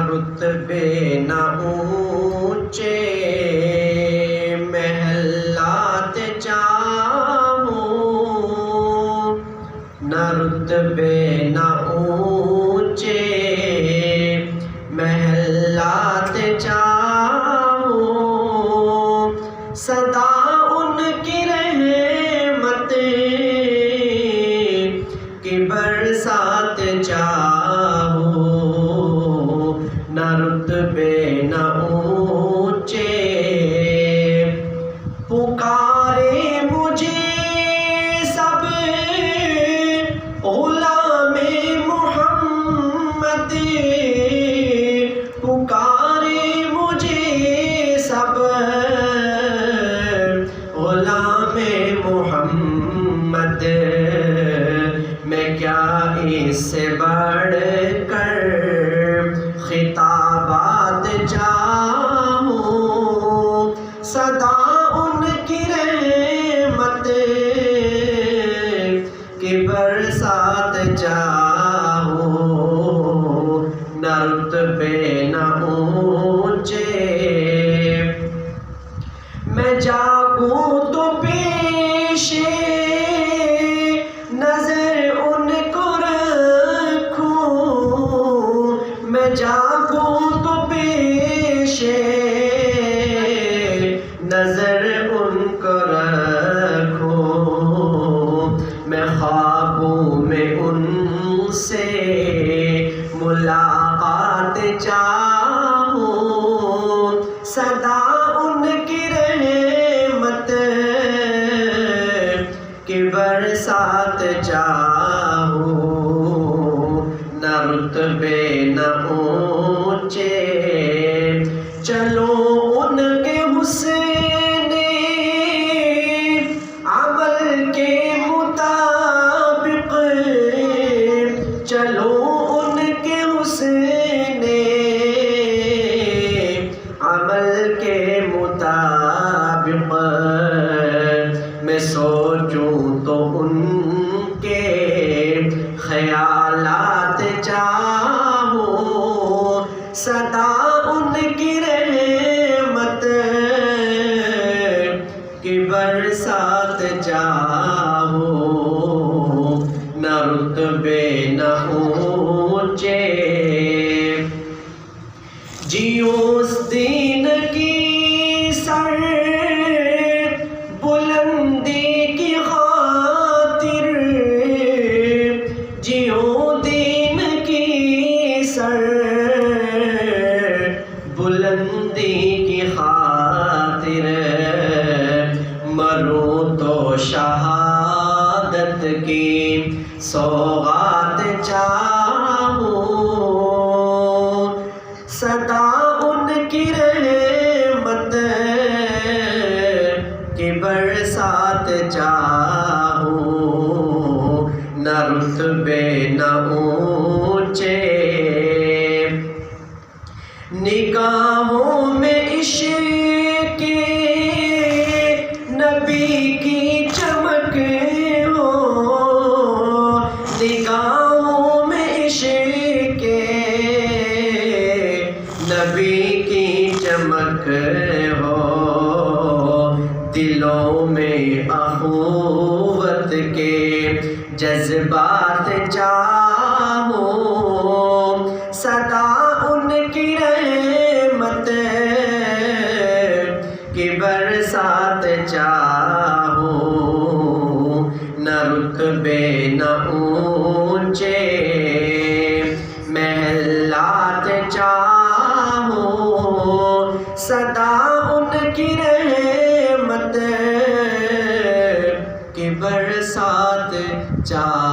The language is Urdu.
رتبے نہ اونچے محلات چاہوں، نہ رتبے نہ اونچے محلات چاہوں، صدا ان کی رحمت کی برسات چاہوں، نہ رتبے نہ اونچے پکارے مجھے سب غلام محمد، پکارے مجھے سب غلام محمد، میں کیا اس سے بڑھ کر خطابات چاہوں، صدا ان کی رحمت کی برسات چاہوں، نہ رتبے نہ اونچے میں جاگوں تو پیش نظر ان کو رکھوں، میں جاگوں تو پیش نظر ان کو رکھوں، میں خوابوں میں ان سے ملاقات چاہوں، صدا ان کی رحمت کی برسات چاہوں، نہ رتبے نہ اونچے چلو ان کے حسن عمل کے مطابق، چلو ان کے حسن عمل کے مطابق، میں سوچوں تو ان کے خیالات چاہوں، صدا ان کی رحمت کی برسات چاہوں، نہ رتبے نہ اونچے جیو اس دین کی سر بلندی کی خاطر، جیو دین کی سر بلندی کی خاطر، مروں تو شہادت کی سوغات چاہوں، صدا ان کی رحمت کی برسات چاہوں، نہ رتبے نہ اونچے نگاہوں میں عشق نبی کی چمک ہو، نگاہوں میں عشق نبی کی چمک ہو، دلوں میں اخوت کے جذبات چاہوں، صدا ان کی رحمت کی برسات چاہوں، نہ رتبے نہ اونچے محلات چاہوں، صدا ان کی رحمت کی برسات چاہوں۔